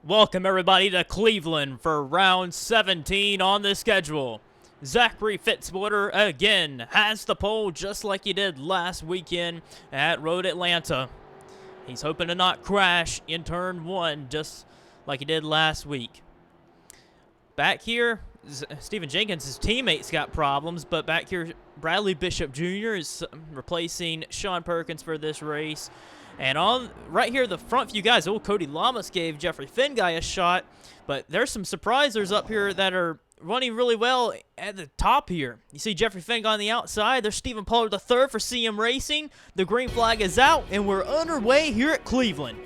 Welcome everybody to Cleveland for round 17 on the schedule. Zachary Fitzwater again has the pole just like he did last weekend at Road Atlanta. He's hoping to not crash in turn one just like he did last week. Back here, Stephen Jenkins' teammates got problems, but back here Bradley Bishop Jr. is replacing Sean Perkins for this race. And on right here, the front few guys, Cody Lamas gave Jeffrey Finguy a shot, but there's some surprisers up here that are running really well at the top here. You see Jeffrey Finguy on the outside. There's Stephen Pollard III for CM Racing. The green flag is out, and we're underway here at Cleveland.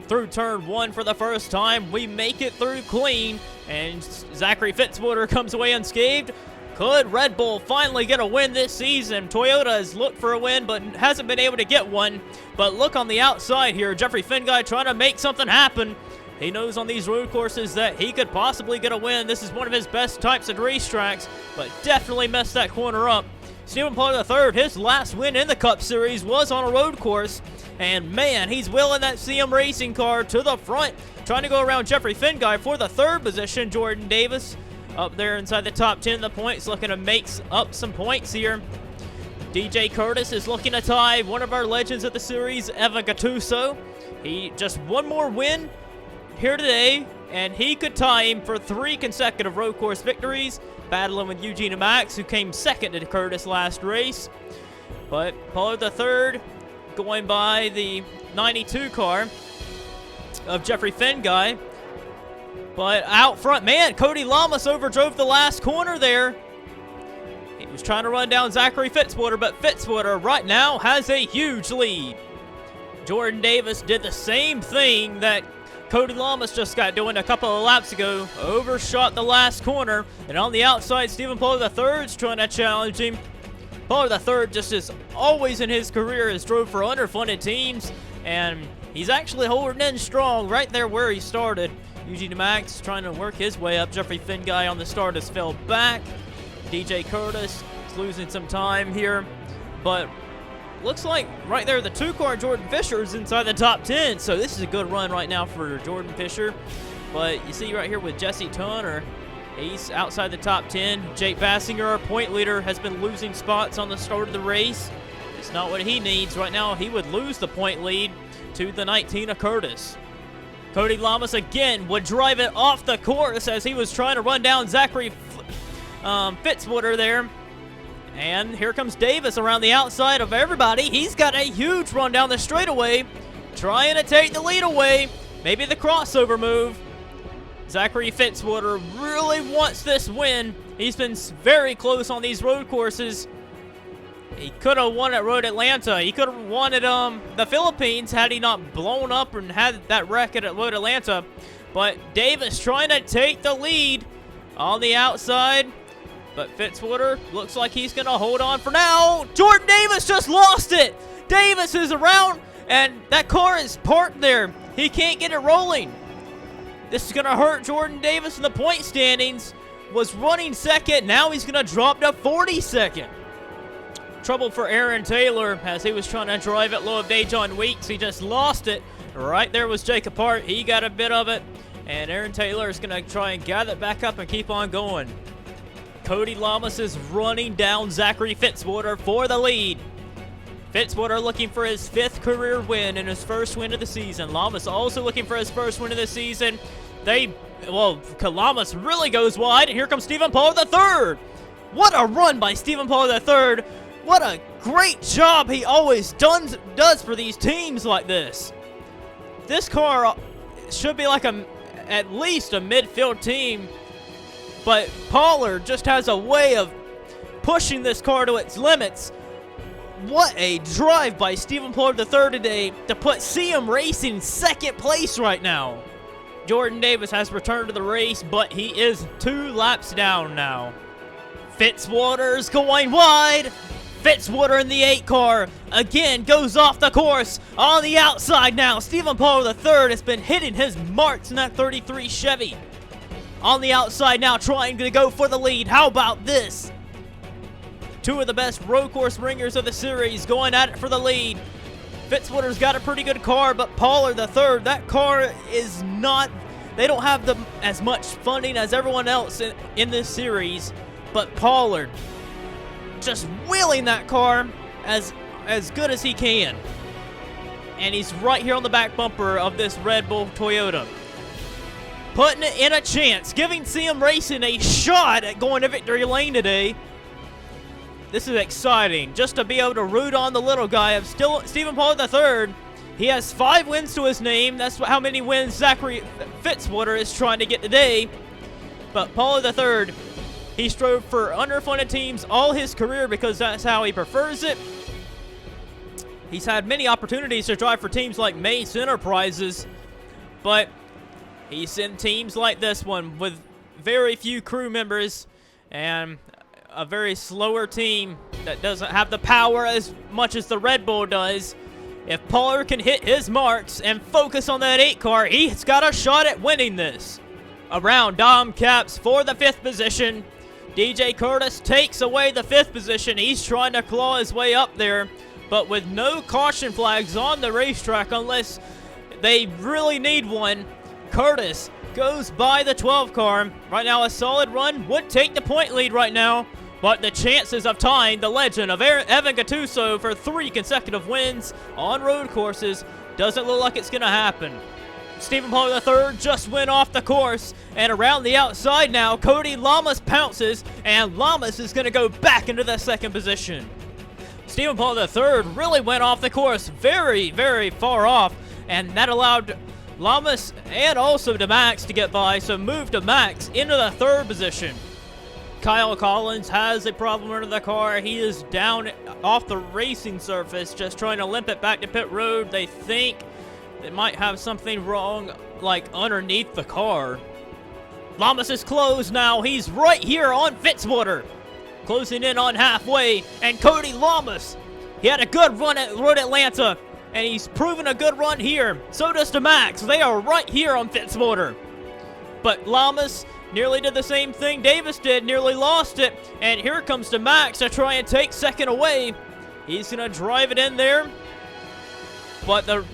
Through turn one for the first time, we make it through clean, and Zachary Fitzwater comes away unscathed. Could Red Bull finally get a win this season? Toyota has looked for a win, but hasn't been able to get one. But look on the outside here, Jeffrey Finguy trying to make something happen. He knows on these road courses that he could possibly get a win. This is one of his best types of racetracks, but definitely messed that corner up. Stephen Pollard III, his last win in the Cup Series was on a road course. And man, he's wheeling that CM Racing car to the front, trying to go around Jeffrey Finguy for the third position. Jordan Davis up there inside the top 10 of the points, looking to make up some points here. DJ Kurtis is looking to tie one of our legends of the series, Gattuso. He just one more win here today, and he could tie him for 3 consecutive road course victories, battling with Eugene Max, who came second to Kurtis last race. But Pollard III going by the 92 car of Jeffrey Finguy. But out front, man, Cody Lamas overdrove the last corner there. He was trying to run down Zachary Fitzwater, but Fitzwater right now has a huge lead. Jordan Davis did the same thing that Cody Lamas just got doing a couple of laps ago. Overshot the last corner, and on the outside, Stephen Pollard III is trying to challenge him. Pollard III just is always in his career has drove for underfunded teams, and he's actually holding in strong right there where he started. Eugene Max trying to work his way up. Jeffrey Finguy on the start has fell back. DJ Kurtis is losing some time here, but looks like right there the 2-car Jordan Fisher is inside the top 10, so this is a good run right now for Jordan Fisher. But you see right here with Jesse Turner, he's outside the top 10. Jake Baskinger, our point leader, has been losing spots on the start of the race. It's not what he needs. Right now, he would lose the point lead to the 19 of Kurtis. Cody Lamas again would drive it off the course as he was trying to run down Zachary Fitzwater there. And here comes Davis around the outside of everybody. He's got a huge run down the straightaway, trying to take the lead away. Maybe the crossover move. Zachary Fitzwater really wants this win. He's been very close on these road courses. He could have won at Road Atlanta. He could have won at the Philippines had he not blown up and had that wreck at Road Atlanta. But Davis trying to take the lead on the outside. But Fitzwater looks like he's going to hold on for now. Jordan Davis just lost it. Davis is around, and that car is parked there. He can't get it rolling. This is going to hurt Jordan Davis in the point standings. Was running second. Now he's going to drop to 42nd. Trouble for Aaron Taylor as he was trying to drive it low of Dejon Weeks. He just lost it. Right there was Jacob Hart. He got a bit of it. And Aaron Taylor is going to try and gather it back up and keep on going. Cody Lamas is running down Zachary Fitzwater for the lead. Fitzwater looking for his 5th career win and his first win of the season. Lamas also looking for his first win of the season. Lamas really goes wide, and here comes Stephen Pollard III. What a run by Stephen Pollard III. What a great job he always does for these teams like this. This car should be like at least a midfield team, but Pollard just has a way of pushing this car to its limits. What a drive by Stephen Pollard III today to put CM Racing in 2nd place right now. Jordan Davis has returned to the race, but he is 2 laps down now. Fitzwater's going wide. Fitzwater in the 8 car again goes off the course on the outside now. Stephen Pollard III has been hitting his marks in that 33 Chevy. on the outside now, trying to go for the lead. How about this? Two of the best road course ringers of the series going at it for the lead. Fitzwater's got a pretty good car, but Pollard the third, that car is not, they don't have as much funding as everyone else in this series, but Pollard just wheeling that car as good as he can. And he's right here on the back bumper of this Red Bull Toyota, putting it in a chance, giving CM Racing a shot at going to victory lane today. This is exciting, just to be able to root on the little guy of Stephen Pollard III. He has 5 wins to his name. That's how many wins Zachary Fitzwater is trying to get today. But Pollard III, he strove for underfunded teams all his career because that's how he prefers it. He's had many opportunities to drive for teams like Mace Enterprises, but he's in teams like this one with very few crew members and a very slower team that doesn't have the power as much as the Red Bull does. If Pollard can hit his marks and focus on that 8 car, he's got a shot at winning this. Around Dom Caps for the 5th position. DJ Kurtis takes away the 5th position. He's trying to claw his way up there, but with no caution flags on the racetrack unless they really need one. Kurtis goes by the 12 car. Right now, a solid run would take the point lead right now, but the chances of tying the legend of Evan Gattuso for 3 consecutive wins on road courses doesn't look like it's going to happen. Stephen Pollard III just went off the course, and around the outside now, Cody Lamas pounces, and Lamas is going to go back into the 2nd position. Stephen Pollard III really went off the course very, very far off, and that allowed Lamas and also DeMax to get by, so moved DeMax into the 3rd position. Kyle Collins has a problem under the car. He is down off the racing surface, just trying to limp it back to pit road. They think they might have something wrong, like underneath the car. Lamas is closed now. He's right here on Fitzwater, closing in on halfway. And Cody Lamas, he had a good run at Road Atlanta, and he's proven a good run here. So does DeMax. They are right here on Fitzwater. But Lamas nearly did the same thing Davis did, nearly lost it. And here comes DeMax to try and take 2nd away. He's going to drive it in there, but the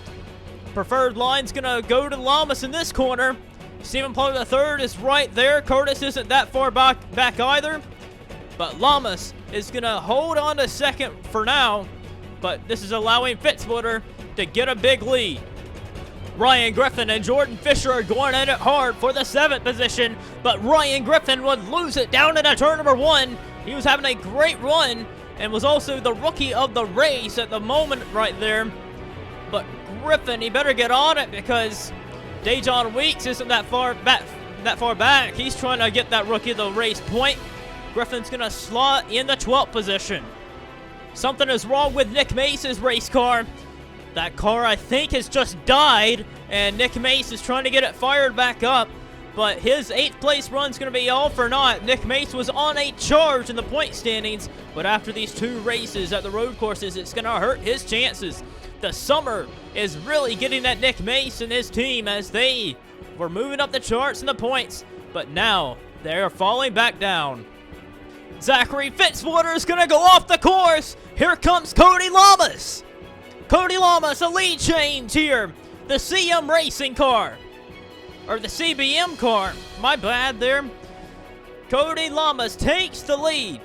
preferred line's going to go to Lamas in this corner. Stephen Pollard III is right there. Kurtis isn't that far back either. But Lamas is going to hold on to 2nd for now. But this is allowing Fitzwater to get a big lead. Ryan Griffin and Jordan Fisher are going at it hard for the 7th position. But Ryan Griffin would lose it down into turn number 1. He was having a great run and was also the rookie of the race at the moment right there. But Griffin, he better get on it because Dejon Weeks isn't that far back. He's trying to get that rookie of the race point. Griffin's going to slot in the 12th position. Something is wrong with Nick Mace's race car. That car, I think, has just died, and Nick Mace is trying to get it fired back up. But his 8th place run's going to be all for naught. Nick Mace was on a charge in the point standings, but after these 2 races at the road courses, it's going to hurt his chances. The summer is really getting at Nick Mace and his team as they were moving up the charts in the points, but now they are falling back down. Zachary Fitzwater is going to go off the course. Here comes Cody Lamas. Cody Lamas, a lead change here. The CM Racing car. Or the CBM car. My bad there. Cody Lamas takes the lead.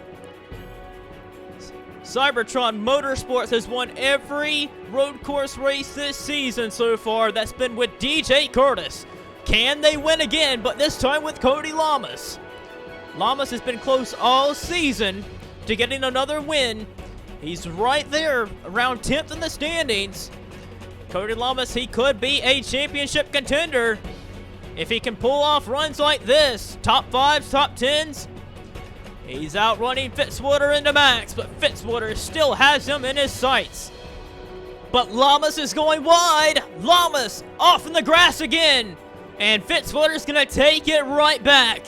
Cybertron Motorsports has won every road course race this season so far. That's been with DJ Kurtis. Can they win again, but this time with Cody Lamas? Lamas has been close all season to getting another win. He's right there, around 10th in the standings. Cody Lamas, he could be a championship contender if he can pull off runs like this. Top 5s, top 10s. He's outrunning Fitzwater into Max, but Fitzwater still has him in his sights. But Lamas is going wide. Lamas off in the grass again. And Fitzwater's going to take it right back.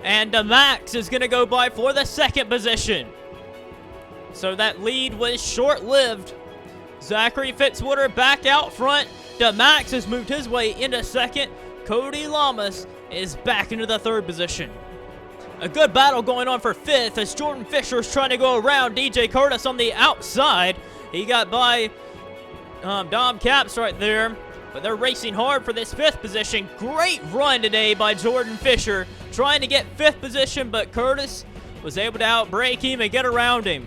And Max is going to go by for the 2nd position. So that lead was short-lived. Zachary Fitzwater back out front. DeMax has moved his way into 2nd. Cody Lamas is back into the 3rd position. A good battle going on for 5th as Jordan Fisher is trying to go around DJ Kurtis on the outside. He got by Dom Caps right there, but they're racing hard for this 5th position. Great run today by Jordan Fisher, trying to get 5th position, but Kurtis was able to outbrake him and get around him.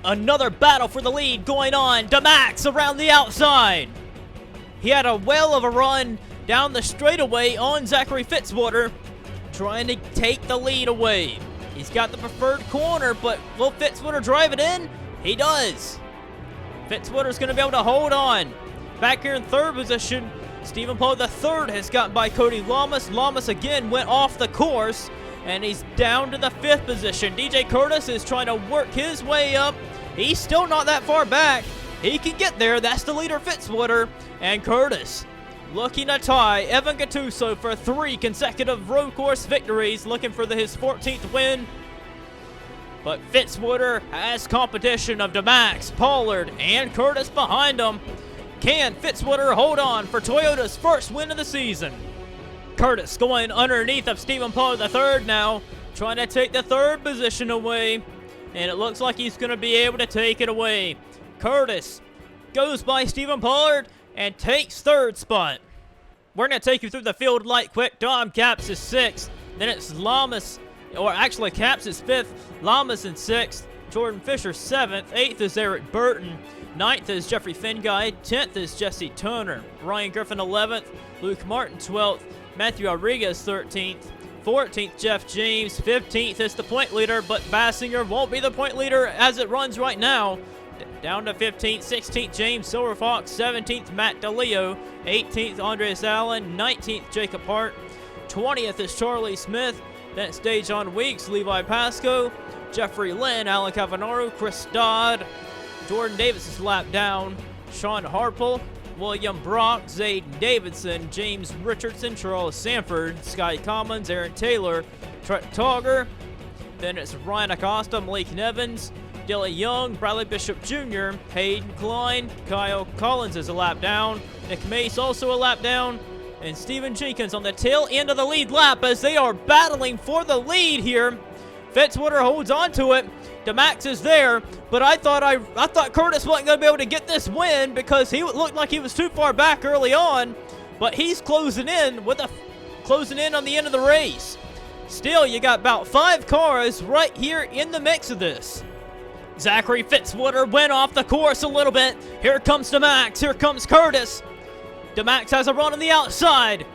Another battle for the lead going on. DeMax around the outside. He had a whale of a run down the straightaway on Zachary Fitzwater, trying to take the lead away. He's got the preferred corner, but will Fitzwater drive it in? He does. Fitzwater's going to be able to hold on. Back here in 3rd position, Stephen Poe III has gotten by Cody Lamas. Lamas again went off the course, and he's down to the 5th position. DJ Kurtis is trying to work his way up. He's still not that far back. He can get there. That's the leader, Fitzwater. And Kurtis looking to tie Evan Gattuso for 3 consecutive road course victories, looking for his 14th win. But Fitzwater has competition of DeMax, Pollard, and Kurtis behind him. Can Fitzwater hold on for Toyota's 1st win of the season? Kurtis going underneath of Stephen Pollard III now, trying to take the 3rd position away. And it looks like he's going to be able to take it away. Kurtis goes by Stephen Pollard and takes 3rd spot. We're going to take you through the field light quick. Dom Caps is 6th. Then it's Lamas, or actually Caps is 5th. Lamas in 6th. Jordan Fisher 7th. 8th is Eric Burton. 9th is Jeffrey Finguy. 10th is Jesse Turner. Ryan Griffin 11th. Luke Martin 12th. Matthew Rodriguez 13th. 14th, Jeff James. 15th is the point leader, but Baskinger won't be the point leader as it runs right now. Down to 15th, 16th, James Silverfox. 17th, Matt DeLeo. 18th, Andres Allen. 19th, Jacob Hart. 20th is Charlie Smith. Then it's Dejon Weeks, Levi Pasco, Jeffrey Lynn, Alan Cavanaru, Chris Dodd. Jordan Davis is lapped down. Sean Harple, William Brock, Zayden Davidson, James Richardson, Charles Sanford, Sky Commons, Aaron Taylor, Trent Togger. Then it's Ryan Acosta, Malik Nevins, Dilly Young, Bradley Bishop Jr., Hayden Klein, Kyle Collins is a lap down, Nick Mace also a lap down, and Steven Jenkins on the tail end of the lead lap as they are battling for the lead here. Fitzwater holds on to it. DeMax is there, but I thought Kurtis wasn't going to be able to get this win because he looked like he was too far back early on, but he's closing in on the end of the race. Still, you got about 5 cars right here in the mix of this. Zachary Fitzwater went off the course a little bit. Here comes DeMax. Here comes Kurtis. DeMax has a run on the outside.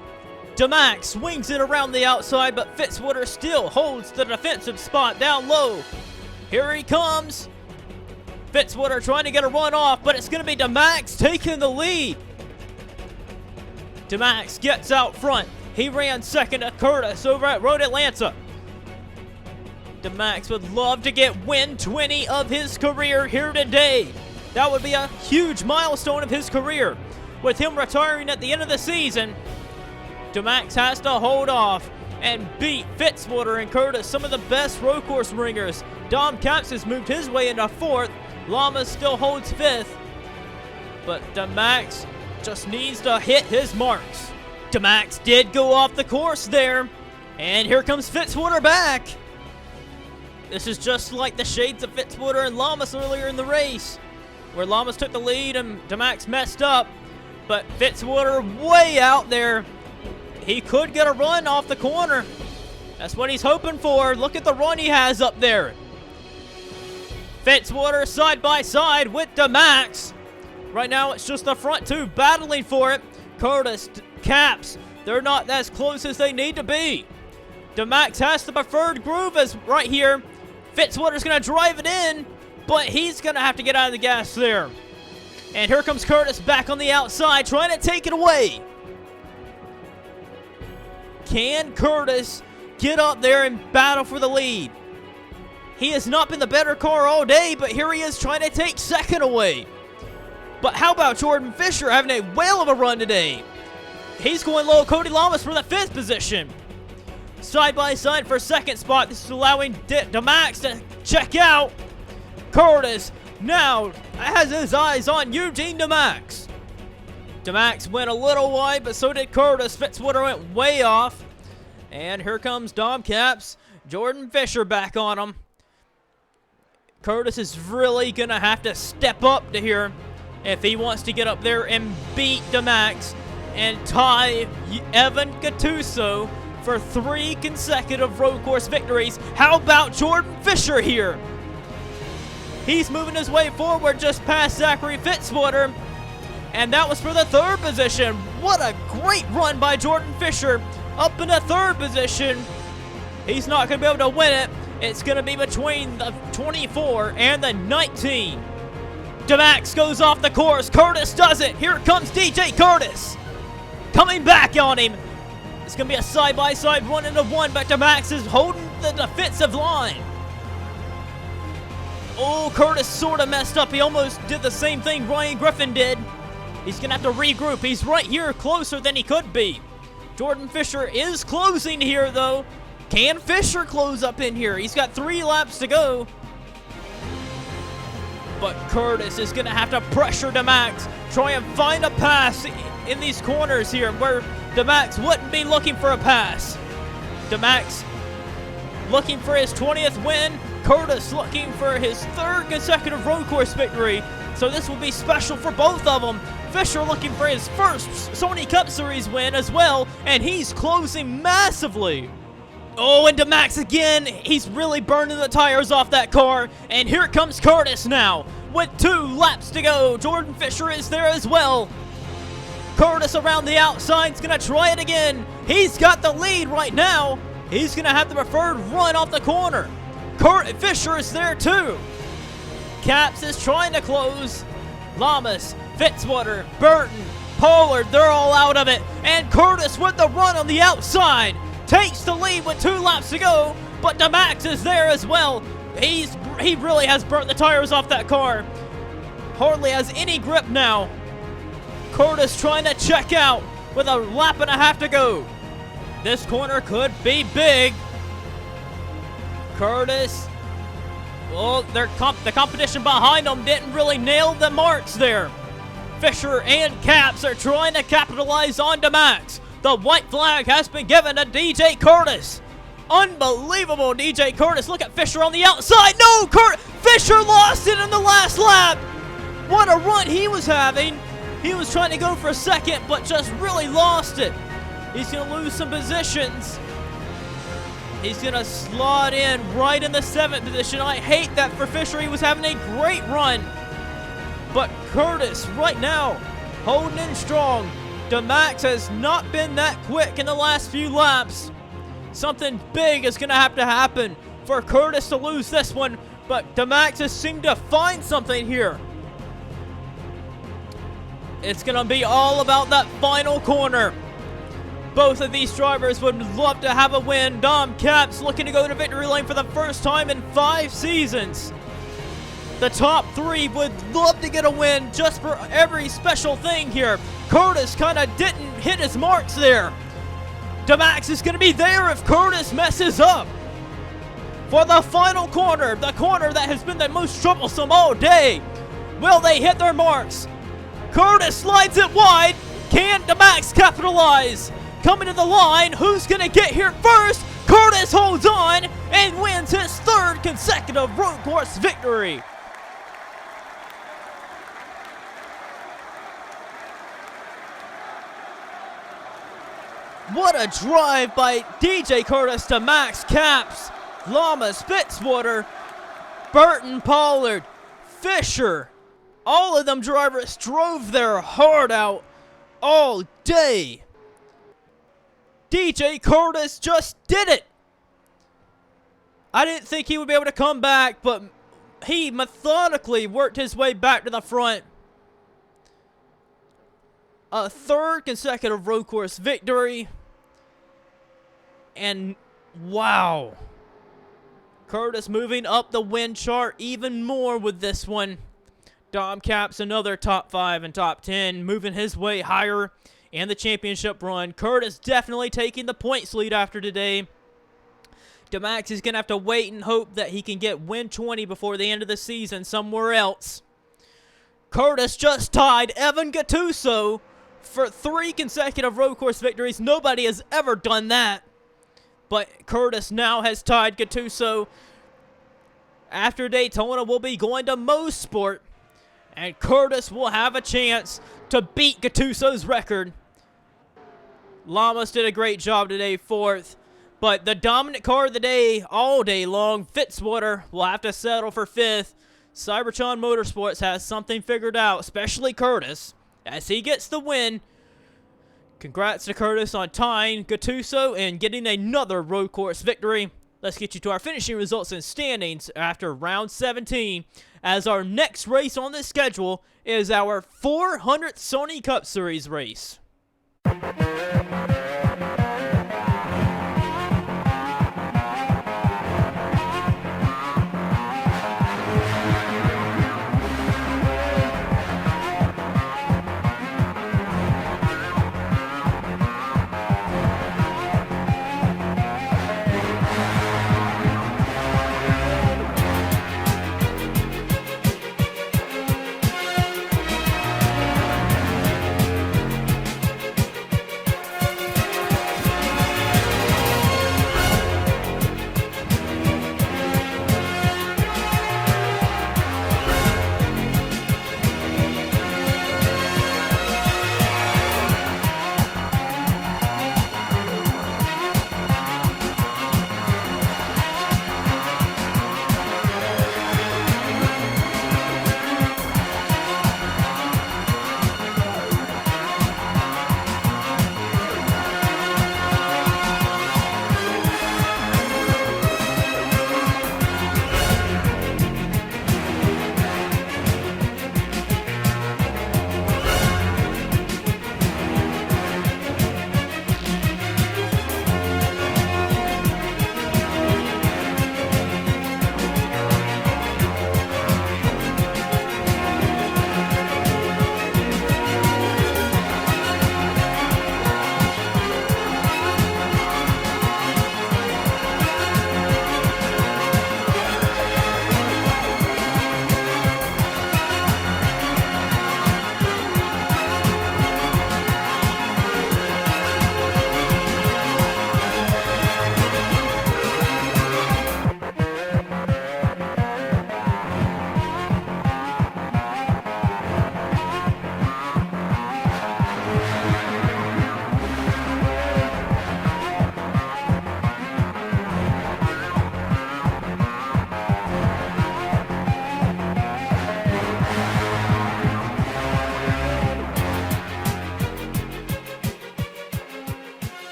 DeMax swings it around the outside, but Fitzwater still holds the defensive spot down low. Here he comes. Fitzwater trying to get a run off, but it's going to be DeMax taking the lead. DeMax gets out front. He ran second to Kurtis over at Road Atlanta. DeMax would love to get win 20 of his career here today. That would be a huge milestone of his career. With him retiring at the end of the season, DeMax has to hold off and beat Fitzwater and Kurtis, some of the best road course ringers. Dom Caps has moved his way into 4th. Lamas still holds 5th. But DeMax just needs to hit his marks. DeMax did go off the course there. And here comes Fitzwater back. This is just like the shades of Fitzwater and Lamas earlier in the race, where Lamas took the lead and DeMax messed up. But Fitzwater way out there. He could get a run off the corner. That's what he's hoping for. Look at the run he has up there. Fitzwater side by side with DeMax. Right now it's just the front two battling for it. Kurtis, Caps, they're not as close as they need to be. DeMax has the preferred groove as right here. Fitzwater's going to drive it in, but he's going to have to get out of the gas there. And here comes Kurtis back on the outside, trying to take it away. Can Kurtis get up there and battle for the lead? He has not been the better car all day, but here he is trying to take second away. But how about Jordan Fisher having a whale of a run today? He's going low. Cody Lamas for the 5th position. Side by side for second spot. This is allowing DeMax to check out. Kurtis now has his eyes on Eugene DeMax. DeMax went a little wide, but so did Kurtis. Fitzwater went way off. And here comes Dom Caps. Jordan Fisher back on him. Kurtis is really going to have to step up to here if he wants to get up there and beat DeMax and tie Evan Gattuso for 3 consecutive road course victories. How about Jordan Fisher here? He's moving his way forward just past Zachary Fitzwater, and that was for the 3rd position. What a great run by Jordan Fisher up in the 3rd position. He's not going to be able to win it. It's going to be between the 24 and the 19. DeMax goes off the course. Kurtis does it. Here comes DJ Kurtis. Coming back on him. It's going to be a side-by-side 1-1, but DeMax is holding the defensive line. Oh, Kurtis sort of messed up. He almost did the same thing Ryan Griffin did. He's going to have to regroup. He's right here closer than he could be. Jordan Fisher is closing here, though. Can Fisher close up in here? He's got 3 laps to go. But Kurtis is going to have to pressure DeMax. Try and find a pass in these corners here where DeMax wouldn't be looking for a pass. DeMax looking for his 20th win. Kurtis looking for his 3rd consecutive road course victory. So this will be special for both of them. Fisher looking for his 1st Sony Cup Series win as well. And he's closing massively. Oh, and DeMax again. He's really burning the tires off that car. And here comes Kurtis now with 2 laps to go. Jordan Fisher is there as well. Kurtis around the outside is going to try it again. He's got the lead right now. He's going to have the preferred run off the corner. Fisher is there too. Caps is trying to close. Lamas, Fitzwater, Burton, Pollard, they're all out of it. And Kurtis with the run on the outside. Takes the lead with 2 laps to go, but DeMax is there as well. He really has burnt the tires off that car. Hardly has any grip now. Kurtis trying to check out with a lap and a half to go. This corner could be big. Kurtis, well, the competition behind them didn't really nail the marks there. Fisher and Caps are trying to capitalize on DeMax. The white flag has been given to DJ Kurtis. Unbelievable, DJ Kurtis. Look at Fisher on the outside. No, Fisher lost it in the last lap. What a run he was having. He was trying to go for a 2nd, but just really lost it. He's going to lose some positions. He's going to slot in right in the 7th position. I hate that for Fisher. He was having a great run. But Kurtis right now holding in strong. DeMax has not been that quick in the last few laps. Something big is going to happen for Kurtis to lose this one, but DeMax has seemed to find something here. It's going to be all about that final corner. Both of these drivers would love to have a win. Dom Caps looking to go to victory lane for the first time in 5 seasons. The top 3 would love to get a win just for every special thing here. Kurtis kind of didn't hit his marks there. DeMax is going to be there if Kurtis messes up. For the final corner, the corner that has been the most troublesome all day. Will they hit their marks? Kurtis slides it wide. Can DeMax capitalize? Coming to the line, who's going to get here first? Kurtis holds on and wins his 3rd consecutive road course victory. What a drive by DJ Kurtis to Max, Caps, Lamas, Fitzwater, Burton, Pollard, Fisher. All of them drivers drove their heart out all day. DJ Kurtis just did it. I didn't think he would be able to come back, but he methodically worked his way back to the front. A 3rd consecutive road course victory. And wow. Kurtis moving up the win chart even more with this one. Dom Caps another top 5 and top 10, moving his way higher in the championship run. Kurtis definitely taking the points lead after today. DeMax is going to have to wait and hope that he can get win 20 before the end of the season somewhere else. Kurtis just tied Evan Gattuso for 3 consecutive road course victories. Nobody has ever done that. but Kurtis now has tied Gattuso. After Daytona, we'll be going to Mosport, and Kurtis will have a chance to beat Gattuso's record. Lamas did a great job today, 4th. But the dominant car of the day, all day long, Fitzwater, will have to settle for 5th. Cybertron Motorsports has something figured out, especially Kurtis, as he gets the win. Congrats to Kurtis on tying Gattuso and getting another road course victory. Let's get you to our finishing results and standings after round 17, as our next race on this schedule is our 400th Sony Cup Series race.